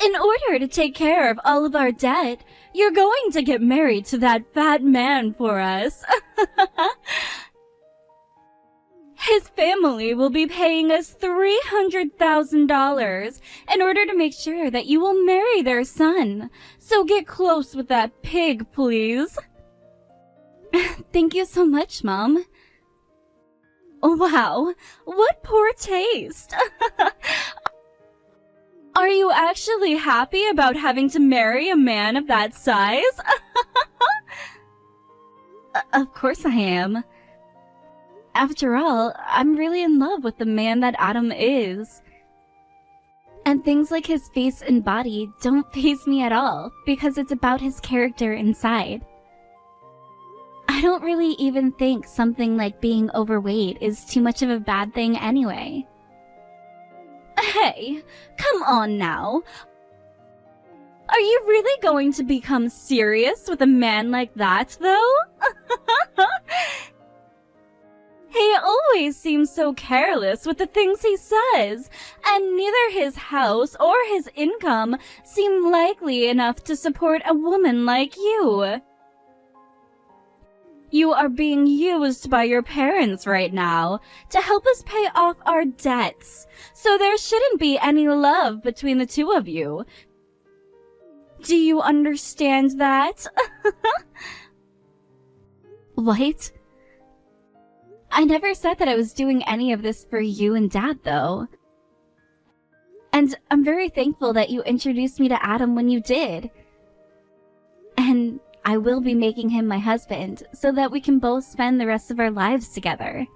In order to take care of all of our debt, you're going to get married to that fat man for us. His family will be paying us $300,000 in order to make sure that you will marry their son. So get close with that pig, please. Thank you so much, Mom. Wow, what poor taste. Are you actually happy about having to marry a man of that size? Of course I am. After all, I'm really in love with the man that Adam is. And things like his face and body don't faze me at all, because it's about his character inside. I don't really even think something like being overweight is too much of a bad thing anyway. Hey, come on now. Are you really going to become serious with a man like that, though? He always seems so careless with the things he says, and neither his house or his income seem likely enough to support a woman like you. You are being used by your parents right now to help us pay off our debts, so there shouldn't be any love between the two of you. Do you understand that? What? I never said that I was doing any of this for you and Dad, though. And I'm very thankful that you introduced me to Adam when you did. And I will be making him my husband, so that we can both spend the rest of our lives together.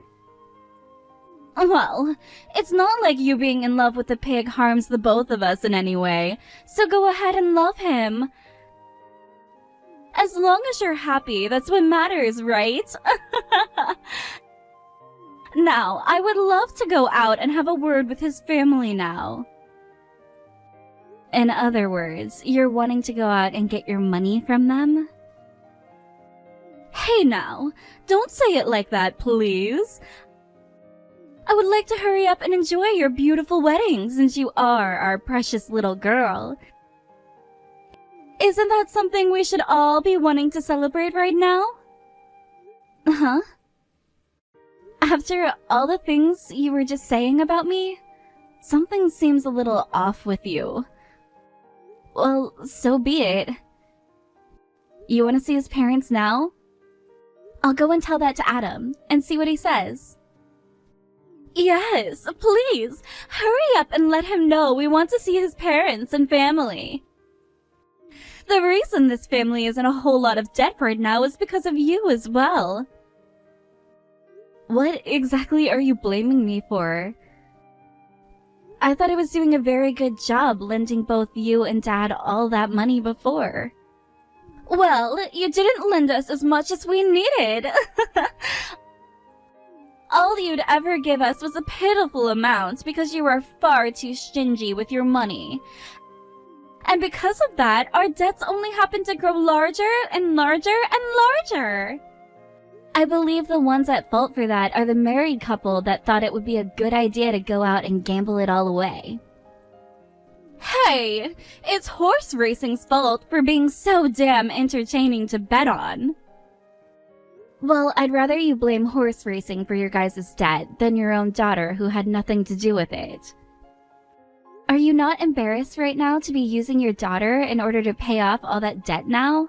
Well, it's not like you being in love with the pig harms the both of us in any way, so go ahead and love him. As long as you're happy, that's what matters, right? Now, I would love to go out and have a word with his family now. In other words, you're wanting to go out and get your money from them? Hey now, don't say it like that, please. I would like to hurry up and enjoy your beautiful wedding since you are our precious little girl. Isn't that something we should all be wanting to celebrate right now? Huh? After all the things you were just saying about me, something seems a little off with you. Well, so be it. You want to see his parents now? I'll go and tell that to Adam and see what he says. Yes, please, hurry up and let him know we want to see his parents and family. The reason this family is in a whole lot of debt right now is because of you as well. What exactly are you blaming me for? I thought I was doing a very good job lending both you and Dad all that money before. Well, you didn't lend us as much as we needed. All you'd ever give us was a pitiful amount because you were far too stingy with your money. And because of that, our debts only happen to grow larger and larger and larger. I believe the ones at fault for that are the married couple that thought it would be a good idea to go out and gamble it all away. Hey, it's horse racing's fault for being so damn entertaining to bet on. Well, I'd rather you blame horse racing for your guys' debt than your own daughter who had nothing to do with it. Are you not embarrassed right now to be using your daughter in order to pay off all that debt now?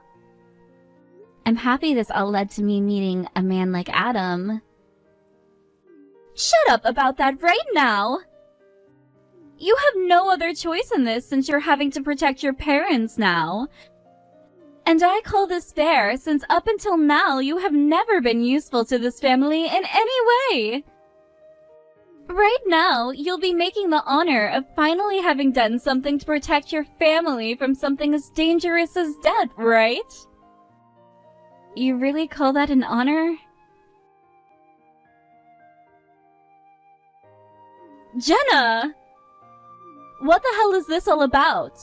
I'm happy this all led to me meeting a man like Adam. Shut up about that right now! You have no other choice in this since you're having to protect your parents now. And I call this fair since up until now you have never been useful to this family in any way. Right now, you'll be making the honor of finally having done something to protect your family from something as dangerous as death, right? You really call that an honor? Jenna! What the hell is this all about?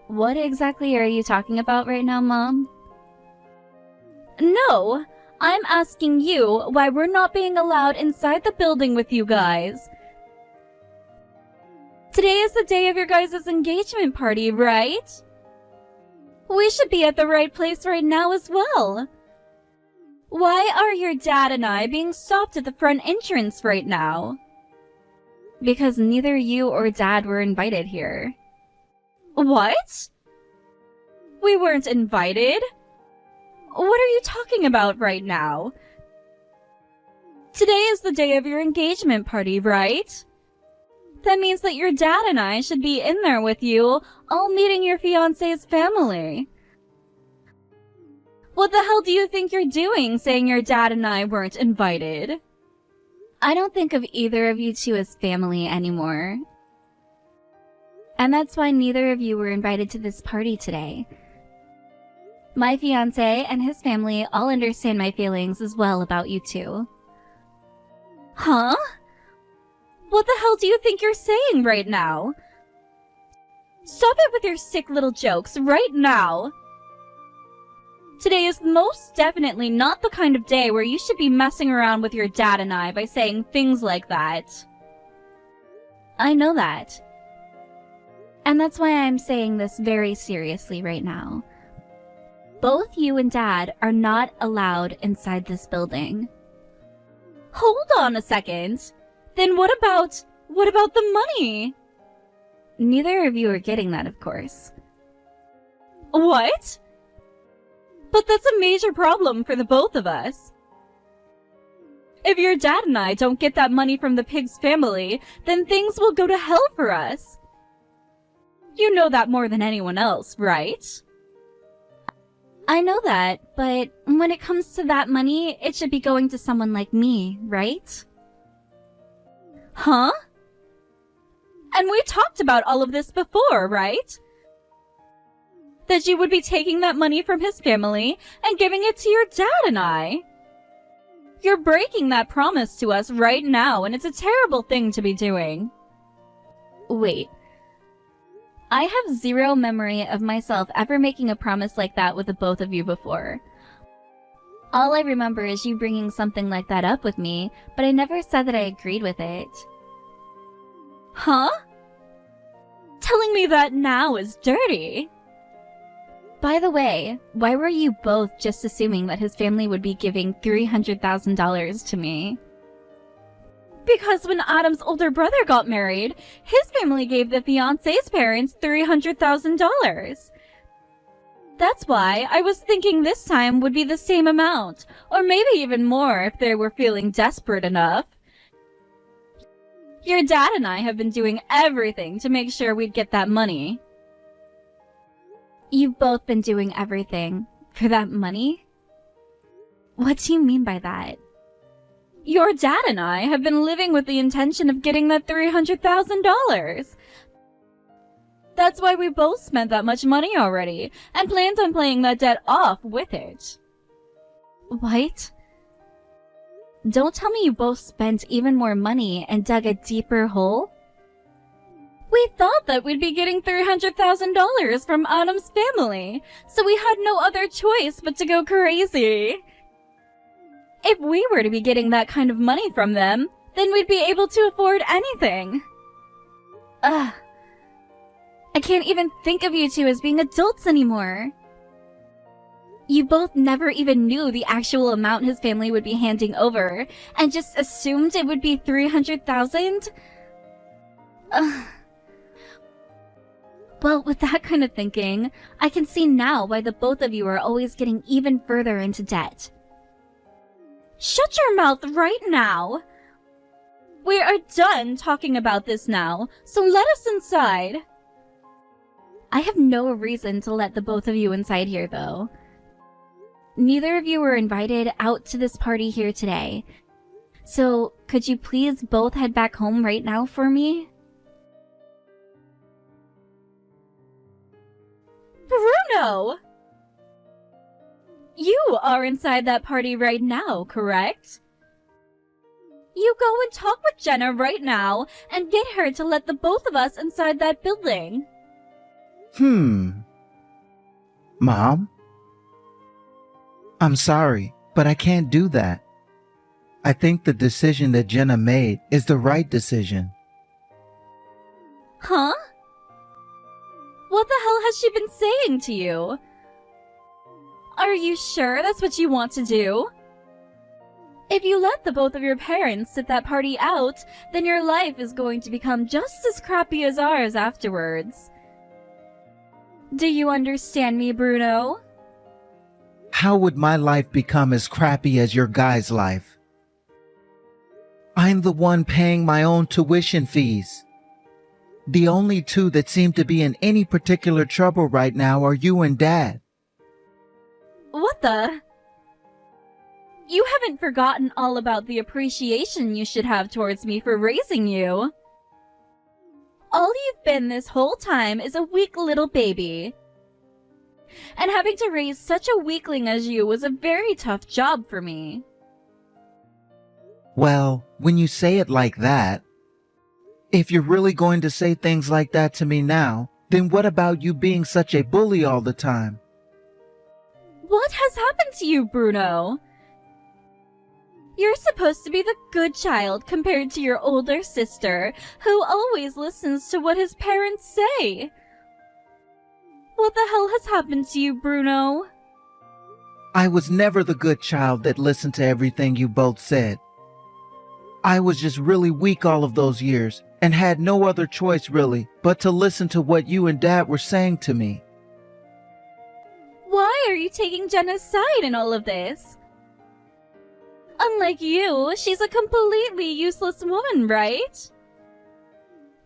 What exactly are you talking about right now, Mom? No, I'm asking you why we're not being allowed inside the building with you guys. Today is the day of your guys' engagement party, right? We should be at the right place right now as well. Why are your dad and I being stopped at the front entrance right now? Because neither you or Dad were invited here. What? We weren't invited? What are you talking about right now? Today is the day of your engagement party, right? That means that your dad and I should be in there with you, all meeting your fiancé's family. What the hell do you think you're doing, saying your dad and I weren't invited? I don't think of either of you two as family anymore. And that's why neither of you were invited to this party today. My fiancé and his family all understand my feelings as well about you two. Huh? What the hell do you think you're saying right now? Stop it with your sick little jokes right now. Today is most definitely not the kind of day where you should be messing around with your dad and I by saying things like that. I know that. And that's why I'm saying this very seriously right now. Both you and Dad are not allowed inside this building. Hold on a second. Then what about the money? Neither of you are getting that, of course. What? But that's a major problem for the both of us. If your dad and I don't get that money from the pig's family, then things will go to hell for us. You know that more than anyone else, right? I know that, but when it comes to that money, it should be going to someone like me, right? Huh? And we talked about all of this before, right? That you would be taking that money from his family and giving it to your dad and I. You're breaking that promise to us right now, and it's a terrible thing to be doing. Wait. I have zero memory of myself ever making a promise like that with the both of you before. All I remember is you bringing something like that up with me, but I never said that I agreed with it. Huh? Telling me that now is dirty. By the way, why were you both just assuming that his family would be giving $300,000 to me? Because when Adam's older brother got married, his family gave the fiancé's parents $300,000. That's why I was thinking this time would be the same amount, or maybe even more if they were feeling desperate enough. Your dad and I have been doing everything to make sure we'd get that money. You've both been doing everything for that money? What do you mean by that? Your dad and I have been living with the intention of getting that $300,000. That's why we both spent that much money already, and planned on paying that debt off with it. What? Don't tell me you both spent even more money and dug a deeper hole? We thought that we'd be getting $300,000 from Adam's family, so we had no other choice but to go crazy. If we were to be getting that kind of money from them, then we'd be able to afford anything. Ugh. I can't even think of you two as being adults anymore. You both never even knew the actual amount his family would be handing over, and just assumed it would be $300,000? Ugh. Well, with that kind of thinking, I can see now why the both of you are always getting even further into debt. Shut your mouth right now! We are done talking about this now, so let us inside. I have no reason to let the both of you inside here, though. Neither of you were invited out to this party here today. So, could you please both head back home right now for me? Bruno! You are inside that party right now, correct? You go and talk with Jenna right now and get her to let the both of us inside that building. Mom? I'm sorry, but I can't do that. I think the decision that Jenna made is the right decision. Huh? What the hell has she been saying to you? Are you sure that's what you want to do? If you let the both of your parents sit that party out, then your life is going to become just as crappy as ours afterwards. Do you understand me, Bruno? How would my life become as crappy as your guy's life? I'm the one paying my own tuition fees. The only two that seem to be in any particular trouble right now are you and Dad. What the? You haven't forgotten all about the appreciation you should have towards me for raising you. All you've been this whole time is a weak little baby. And having to raise such a weakling as you was a very tough job for me. Well, when you say it like that, if you're really going to say things like that to me now, then what about you being such a bully all the time? What has happened to you, Bruno? You're supposed to be the good child compared to your older sister, who always listens to what his parents say. What the hell has happened to you, Bruno? I was never the good child that listened to everything you both said. I was just really weak all of those years and had no other choice really but to listen to what you and Dad were saying to me. Why are you taking Jenna's side in all of this? Unlike you, she's a completely useless woman, right?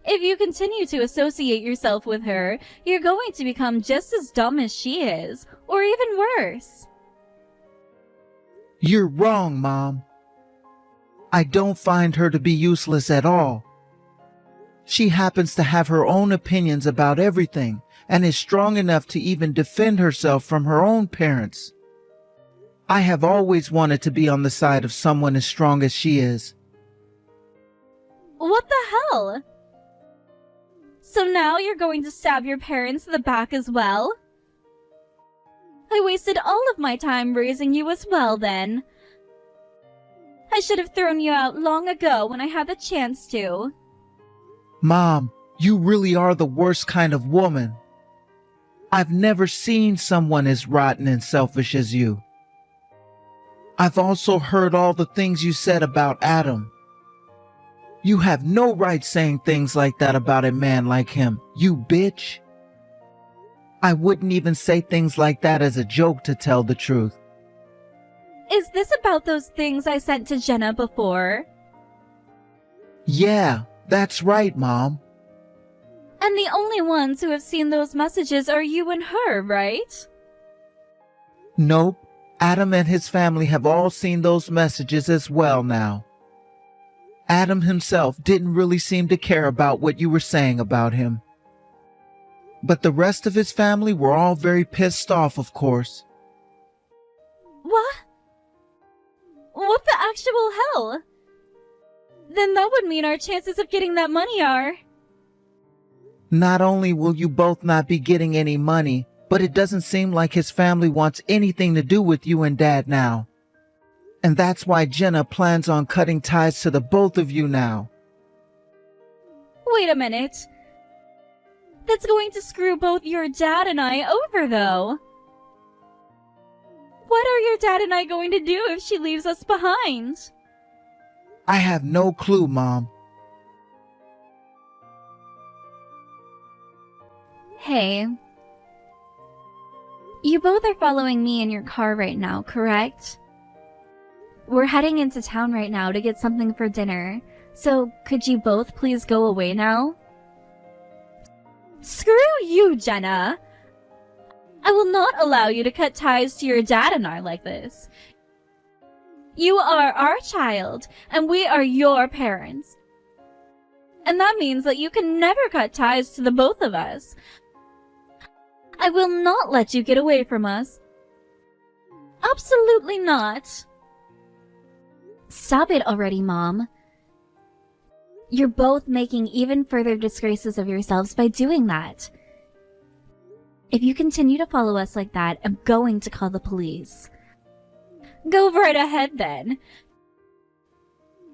If you continue to associate yourself with her, you're going to become just as dumb as she is, or even worse. You're wrong, Mom. I don't find her to be useless at all. She happens to have her own opinions about everything and is strong enough to even defend herself from her own parents. I have always wanted to be on the side of someone as strong as she is. What the hell? So now you're going to stab your parents in the back as well? I wasted all of my time raising you as well then. I should have thrown you out long ago when I had the chance to. Mom, you really are the worst kind of woman. I've never seen someone as rotten and selfish as you. I've also heard all the things you said about Adam. You have no right saying things like that about a man like him, you bitch. I wouldn't even say things like that as a joke, to tell the truth. Is this about those things I sent to Jenna before? Yeah, that's right, Mom. And the only ones who have seen those messages are you and her, right? Nope. Adam and his family have all seen those messages as well now. Adam himself didn't really seem to care about what you were saying about him. But the rest of his family were all very pissed off, of course. What? What the actual hell? Then that would mean our chances of getting that money are... Not only will you both not be getting any money, but it doesn't seem like his family wants anything to do with you and Dad now. And that's why Jenna plans on cutting ties to the both of you now. Wait a minute. That's going to screw both your dad and I over, though. What are your dad and I going to do if she leaves us behind? I have no clue, Mom. Hey. You both are following me in your car right now, correct? We're heading into town right now to get something for dinner, so could you both please go away now? Screw you, Jenna! I will not allow you to cut ties to your dad and I like this. You are our child, and we are your parents. And that means that you can never cut ties to the both of us. I will not let you get away from us. Absolutely not. Stop it already, Mom. You're both making even further disgraces of yourselves by doing that. If you continue to follow us like that, I'm going to call the police. Go right ahead then.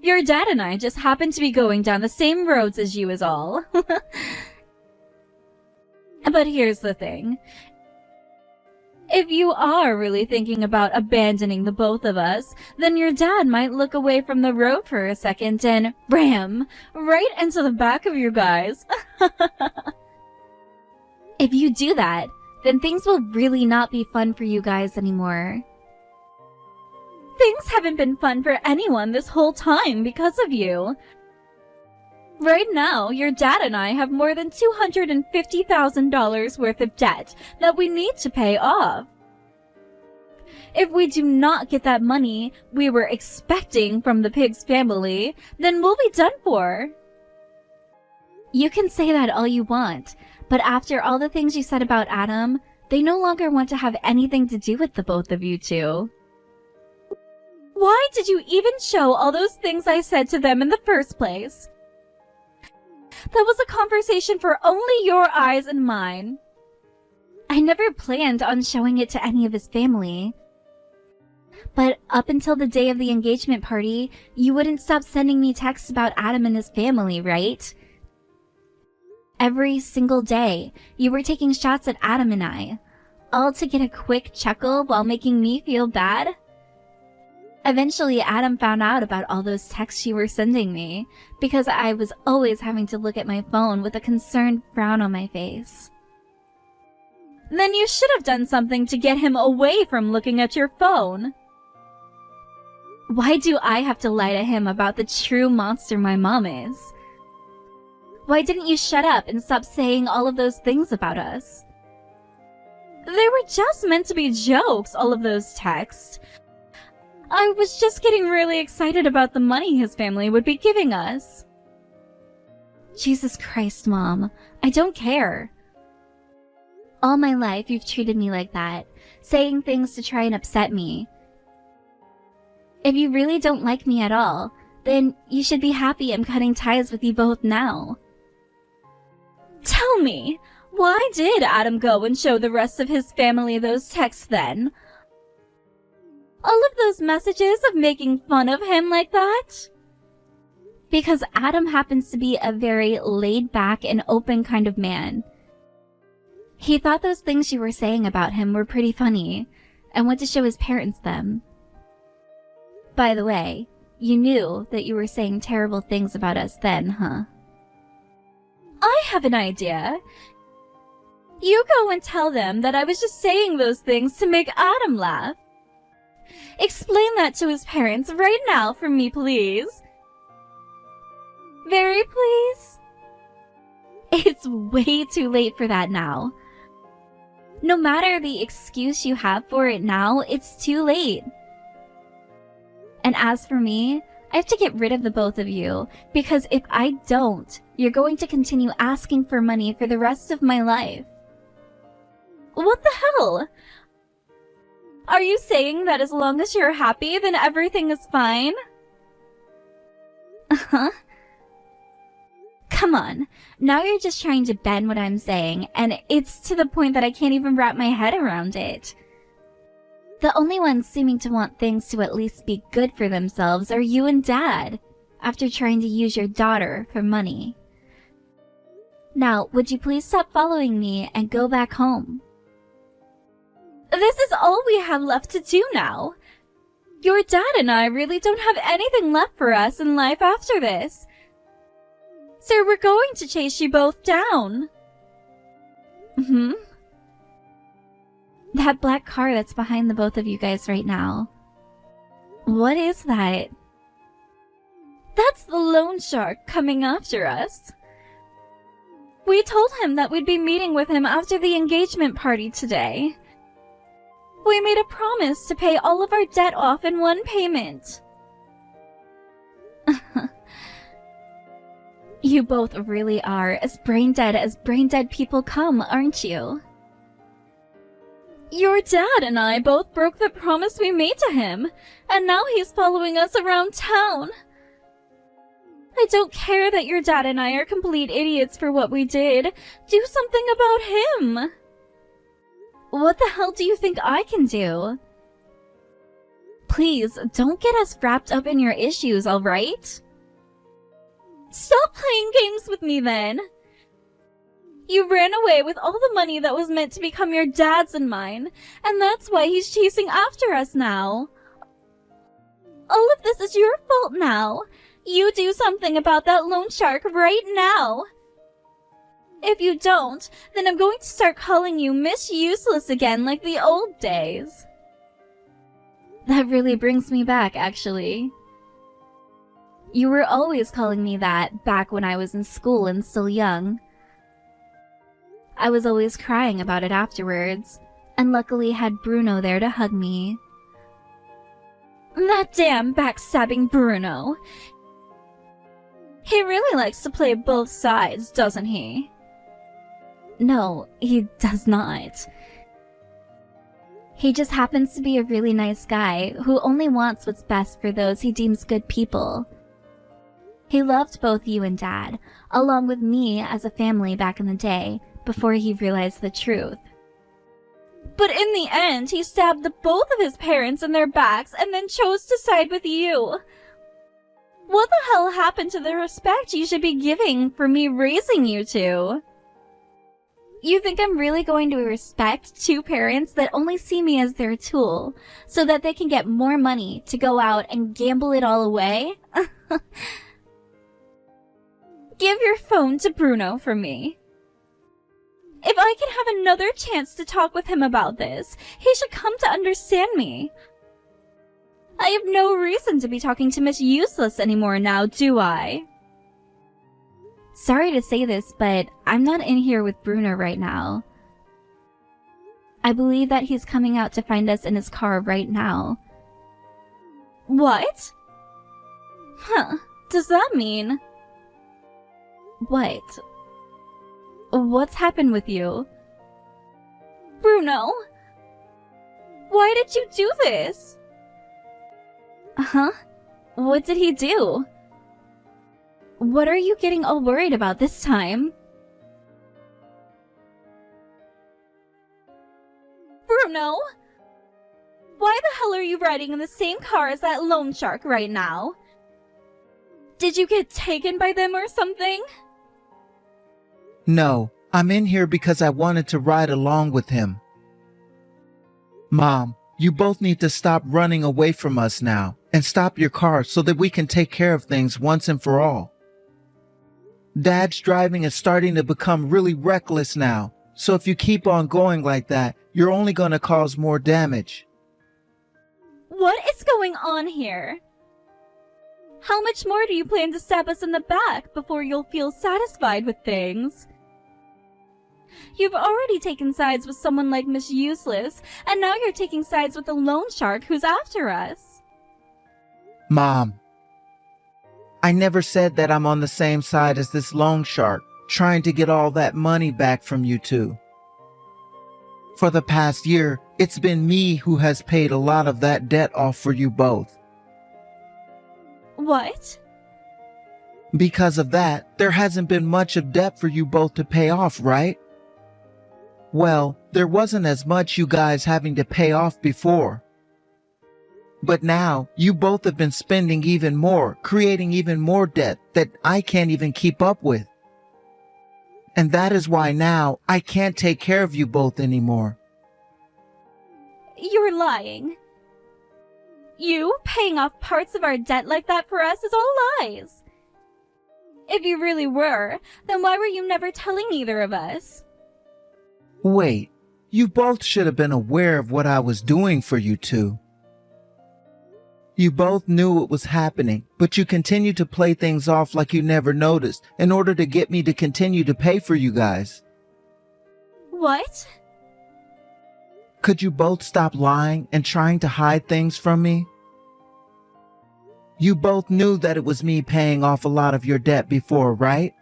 Your dad and I just happen to be going down the same roads as you is all. But here's the thing. If you are really thinking about abandoning the both of us, then your dad might look away from the road for a second and ram right into the back of you guys. If you do that, then things will really not be fun for you guys anymore. Things haven't been fun for anyone this whole time because of you. Right now, your dad and I have more than $250,000 worth of debt that we need to pay off. If we do not get that money we were expecting from the pig's family, then we'll be done for. You can say that all you want, but after all the things you said about Adam, they no longer want to have anything to do with the both of you two. Why did you even show all those things I said to them in the first place? That was a conversation for only your eyes and mine. I never planned on showing it to any of his family. But up until the day of the engagement party, you wouldn't stop sending me texts about Adam and his family, right? Every single day, you were taking shots at Adam and I, all to get a quick chuckle while making me feel bad. Eventually, Adam found out about all those texts you were sending me, because I was always having to look at my phone with a concerned frown on my face. Then you should have done something to get him away from looking at your phone. Why do I have to lie to him about the true monster my mom is? Why didn't you shut up and stop saying all of those things about us? They were just meant to be jokes, all of those texts. I was just getting really excited about the money his family would be giving us. Jesus Christ, Mom. I don't care. All my life, you've treated me like that, saying things to try and upset me. If you really don't like me at all, then you should be happy I'm cutting ties with you both now. Tell me, why did Adam go and show the rest of his family those texts then? All of those messages of making fun of him like that? Because Adam happens to be a very laid-back and open kind of man. He thought those things you were saying about him were pretty funny, and went to show his parents them. By the way, you knew that you were saying terrible things about us then, huh? I have an idea. You go and tell them that I was just saying those things to make Adam laugh. Explain that to his parents right now for me, please. Very please? It's way too late for that now. No matter the excuse you have for it now, it's too late. And as for me, I have to get rid of the both of you, because if I don't, you're going to continue asking for money for the rest of my life. What the hell? Are you saying that as long as you're happy, then everything is fine? Uh-huh. Come on, now you're just trying to bend what I'm saying, and it's to the point that I can't even wrap my head around it. The only ones seeming to want things to at least be good for themselves are you and Dad, after trying to use your daughter for money. Now, would you please stop following me and go back home? This is all we have left to do now. Your dad and I really don't have anything left for us in life after this. So we're going to chase you both down. That black car that's behind the both of you guys right now. What is that? That's the loan shark coming after us. We told him that we'd be meeting with him after the engagement party today. We made a promise to pay all of our debt off in one payment. You both really are as brain dead people come, aren't you? Your dad and I both broke the promise we made to him, and now he's following us around town. I don't care that your dad and I are complete idiots for what we did. Do something about him. What the hell do you think I can do? Please, don't get us wrapped up in your issues, alright? Stop playing games with me then. You ran away with all the money that was meant to become your dad's and mine, and that's why he's chasing after us now. All of this is your fault now. You do something about that loan shark right now. If you don't, then I'm going to start calling you Miss Useless again like the old days. That really brings me back, actually. You were always calling me that back when I was in school and still young. I was always crying about it afterwards, and luckily had Bruno there to hug me. That damn backstabbing Bruno. He really likes to play both sides, doesn't he? No, he does not. He just happens to be a really nice guy who only wants what's best for those he deems good people. He loved both you and Dad, along with me as a family back in the day, before he realized the truth. But in the end, he stabbed both of his parents in their backs and then chose to side with you. What the hell happened to the respect you should be giving for me raising you two? You think I'm really going to respect two parents that only see me as their tool, so that they can get more money to go out and gamble it all away? Give your phone to Bruno for me. If I can have another chance to talk with him about this, he should come to understand me. I have no reason to be talking to Miss Useless anymore now, do I? Sorry to say this, but I'm not in here with Bruno right now. I believe that he's coming out to find us in his car right now. What? Huh, does that mean? What? What's happened with you? Bruno? Why did you do this? Huh? What did he do? What are you getting all worried about this time? Bruno? Why the hell are you riding in the same car as that loan shark right now? Did you get taken by them or something? No, I'm in here because I wanted to ride along with him. Mom, you both need to stop running away from us now and stop your car so that we can take care of things once and for all. Dad's driving is starting to become really reckless now, so if you keep on going like that, you're only going to cause more damage. What is going on here? How much more do you plan to stab us in the back before you'll feel satisfied with things? You've already taken sides with someone like Miss Useless, and now you're taking sides with the loan shark who's after us. Mom, I never said that I'm on the same side as this loan shark, trying to get all that money back from you two. For the past year, it's been me who has paid a lot of that debt off for you both. What? Because of that, there hasn't been much of debt for you both to pay off, right? Well, there wasn't as much you guys having to pay off before. But now, you both have been spending even more, creating even more debt that I can't even keep up with. And that is why now I can't take care of you both anymore. You're lying. You paying off parts of our debt like that for us is all lies. If you really were, then why were you never telling either of us? Wait, you both should have been aware of what I was doing for you two. You both knew what was happening, but you continued to play things off like you never noticed in order to get me to continue to pay for you guys. What? Could you both stop lying and trying to hide things from me? You both knew that it was me paying off a lot of your debt before, right?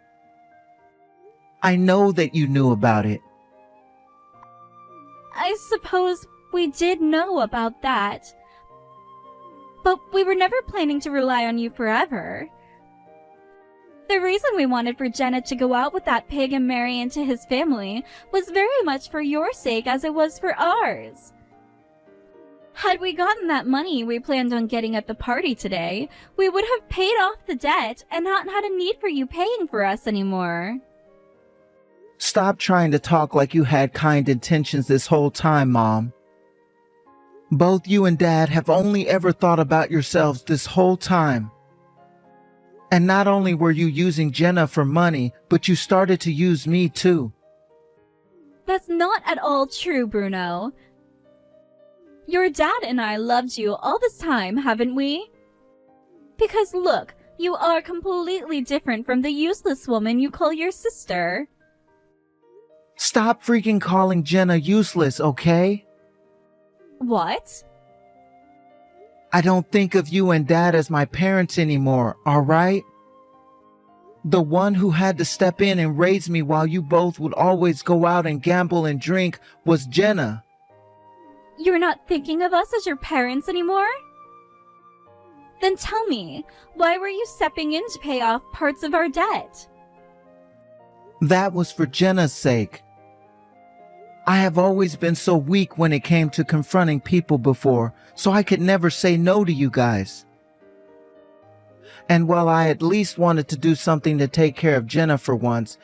I know that you knew about it. I suppose we did know about that. But we were never planning to rely on you forever. The reason we wanted for Jenna to go out with that pig and marry into his family was very much for your sake as it was for ours. Had we gotten that money we planned on getting at the party today, we would have paid off the debt and not had a need for you paying for us anymore. Stop trying to talk like you had kind intentions this whole time, Mom. Both you and Dad have only ever thought about yourselves this whole time. And not only were you using Jenna for money, but you started to use me too. That's not at all true, Bruno. Your dad and I loved you all this time, haven't we? Because look, you are completely different from the useless woman you call your sister. Stop freaking calling Jenna useless, okay? What? I don't think of you and Dad as my parents anymore, alright? The one who had to step in and raise me while you both would always go out and gamble and drink was Jenna. You're not thinking of us as your parents anymore? Then tell me, why were you stepping in to pay off parts of our debt? That was for Jenna's sake. I have always been so weak when it came to confronting people before, so I could never say no to you guys. And while I at least wanted to do something to take care of Jenna for once,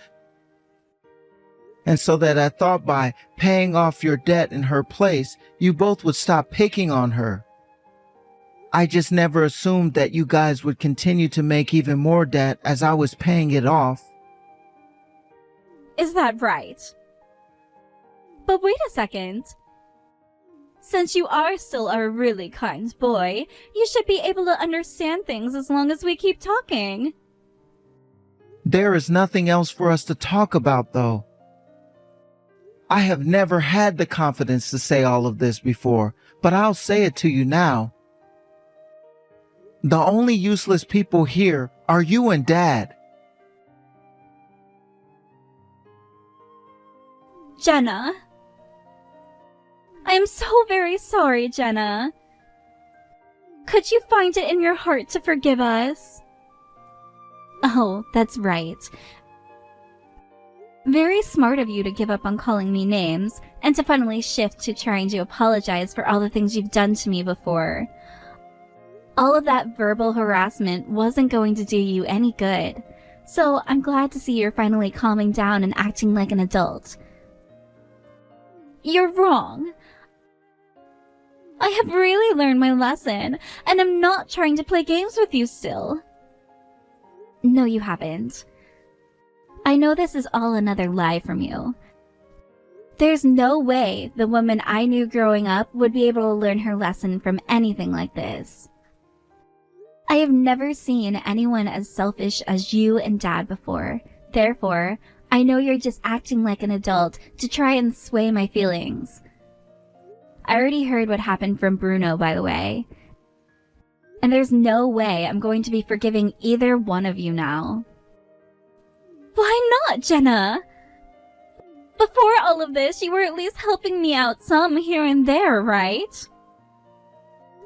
and so that I thought by paying off your debt in her place, you both would stop picking on her. I just never assumed that you guys would continue to make even more debt as I was paying it off. Is that right? But wait a second. Since you are still a really kind boy, you should be able to understand things as long as we keep talking. There is nothing else for us to talk about, though. I have never had the confidence to say all of this before, but I'll say it to you now. The only useless people here are you and Dad. Jenna. I am so very sorry, Jenna. Could you find it in your heart to forgive us? Oh, that's right. Very smart of you to give up on calling me names, and to finally shift to trying to apologize for all the things you've done to me before. All of that verbal harassment wasn't going to do you any good, so I'm glad to see you're finally calming down and acting like an adult. You're wrong. I have really learned my lesson, and I'm not trying to play games with you still. No, you haven't. I know this is all another lie from you. There's no way the woman I knew growing up would be able to learn her lesson from anything like this. I have never seen anyone as selfish as you and Dad before. Therefore, I know you're just acting like an adult to try and sway my feelings. I already heard what happened from Bruno, by the way. And there's no way I'm going to be forgiving either one of you now. Why not, Jenna? Before all of this, you were at least helping me out some here and there, right?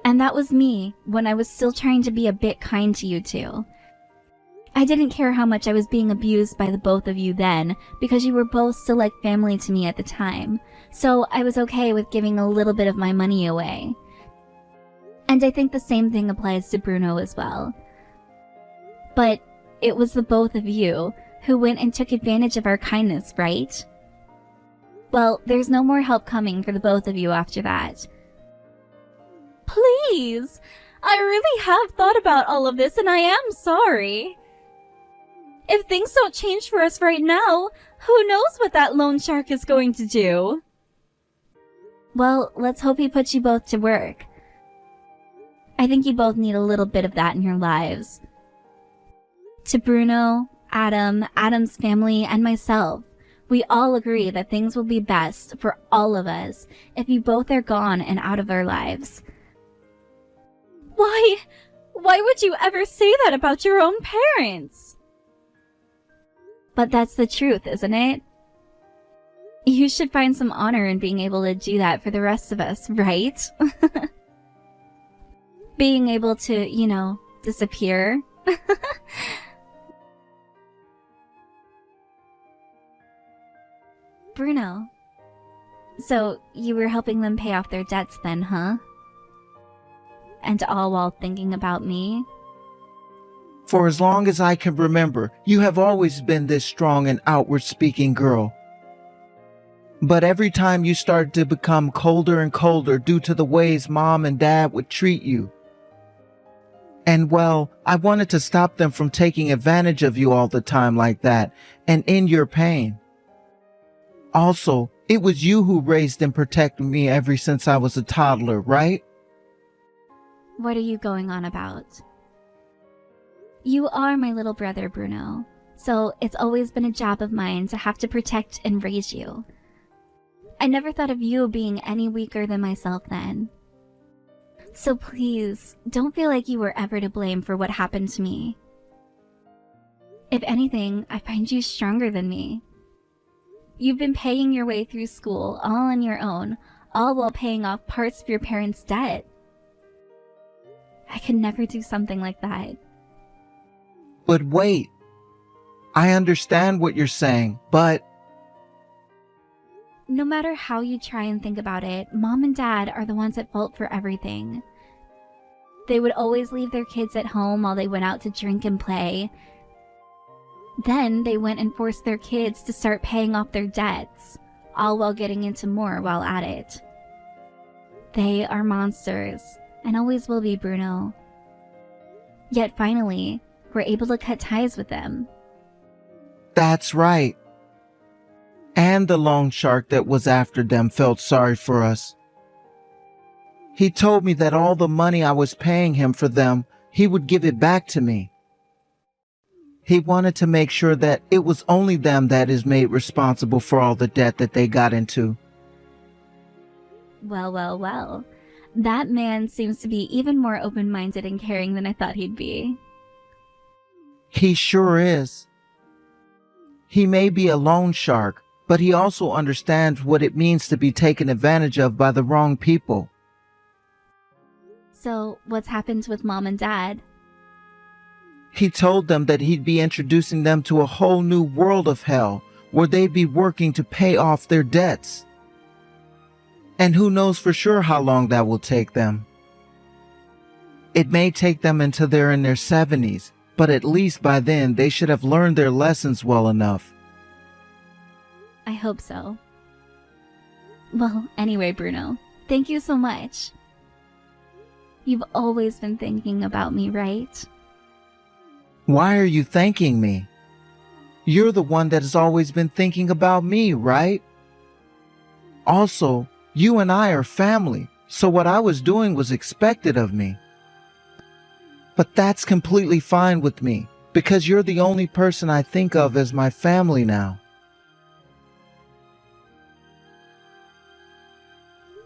And that was me, when I was still trying to be a bit kind to you two. I didn't care how much I was being abused by the both of you then, because you were both still like family to me at the time, so I was okay with giving a little bit of my money away. And I think the same thing applies to Bruno as well. But it was the both of you who went and took advantage of our kindness, right? Well, there's no more help coming for the both of you after that. Please! I really have thought about all of this and I am sorry. If things don't change for us right now, who knows what that loan shark is going to do? Well, let's hope he puts you both to work. I think you both need a little bit of that in your lives. To Bruno, Adam, Adam's family, and myself, we all agree that things will be best for all of us if you both are gone and out of our lives. Why would you ever say that about your own parents? But that's the truth, isn't it? You should find some honor in being able to do that for the rest of us, right? Being able to, you know, disappear. Bruno. So, you were helping them pay off their debts then, huh? And all while thinking about me? For as long as I can remember, you have always been this strong and outward-speaking girl. But every time you started to become colder and colder due to the ways Mom and Dad would treat you. And well, I wanted to stop them from taking advantage of you all the time like that and in your pain. Also, it was you who raised and protected me ever since I was a toddler, right? What are you going on about? You are my little brother, Bruno, so it's always been a job of mine to have to protect and raise you. I never thought of you being any weaker than myself then. So please, don't feel like you were ever to blame for what happened to me. If anything, I find you stronger than me. You've been paying your way through school all on your own, all while paying off parts of your parents' debt. I could never do something like that. But wait, I understand what you're saying, but... No matter how you try and think about it, Mom and Dad are the ones at fault for everything. They would always leave their kids at home while they went out to drink and play. Then they went and forced their kids to start paying off their debts, all while getting into more while at it. They are monsters, and always will be, Bruno. Yet finally, we're able to cut ties with them. That's right. And the loan shark that was after them felt sorry for us. He told me that all the money I was paying him for them, he would give it back to me. He wanted to make sure that it was only them that is made responsible for all the debt that they got into. Well. That man seems to be even more open-minded and caring than I thought he'd be. He sure is. He may be a loan shark, but he also understands what it means to be taken advantage of by the wrong people. So, what's happened with Mom and Dad? He told them that he'd be introducing them to a whole new world of hell, where they'd be working to pay off their debts. And who knows for sure how long that will take them. It may take them until they're in their 70s, but at least by then they should have learned their lessons well enough. I hope so. Well, anyway, Bruno, thank you so much. You've always been thinking about me, right? Why are you thanking me? You're the one that has always been thinking about me, right? Also, you and I are family, so what I was doing was expected of me. But that's completely fine with me, because you're the only person I think of as my family now.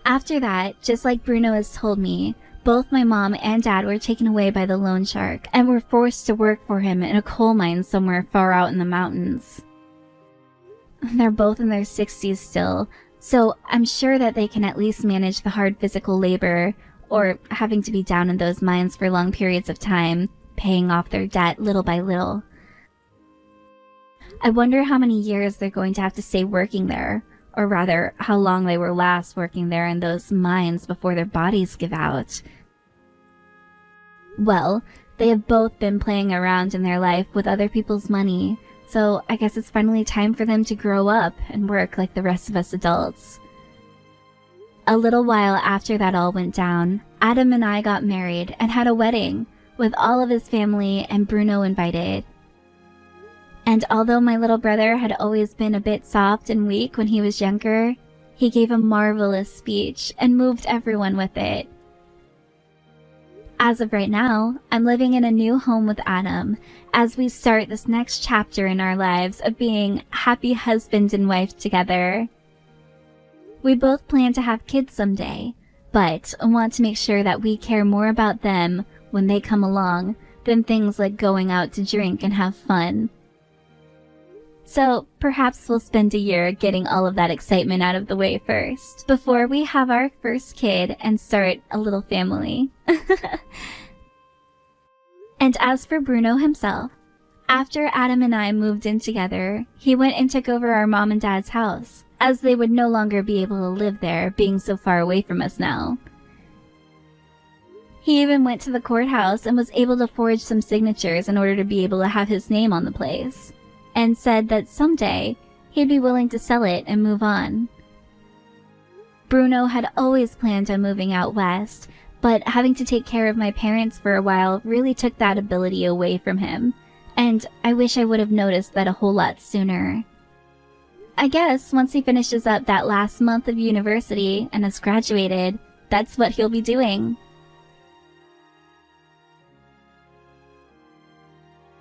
After that, just like Bruno has told me, both my mom and dad were taken away by the loan shark and were forced to work for him in a coal mine somewhere far out in the mountains. They're both in their 60s still, so I'm sure that they can at least manage the hard physical labor, or having to be down in those mines for long periods of time, paying off their debt little by little. I wonder how many years they're going to have to stay working there, or rather, how long they will last working there in those mines before their bodies give out. Well, they have both been playing around in their life with other people's money, so I guess it's finally time for them to grow up and work like the rest of us adults. A little while after that all went down, Adam and I got married and had a wedding, with all of his family and Bruno invited. And although my little brother had always been a bit soft and weak when he was younger, he gave a marvelous speech and moved everyone with it. As of right now, I'm living in a new home with Adam as we start this next chapter in our lives of being happy husband and wife together. We both plan to have kids someday, but want to make sure that we care more about them when they come along than things like going out to drink and have fun. So perhaps we'll spend a year getting all of that excitement out of the way first, before we have our first kid and start a little family. And as for Bruno himself, after Adam and I moved in together, he went and took over our mom and dad's house, as they would no longer be able to live there, being so far away from us now. He even went to the courthouse and was able to forge some signatures in order to be able to have his name on the place, and said that someday he'd be willing to sell it and move on, Bruno had always planned on moving out west, but having to take care of my parents for a while really took that ability away from him, and I wish I would have noticed that a whole lot sooner. I guess once he finishes up that last month of university and has graduated, that's what he'll be doing.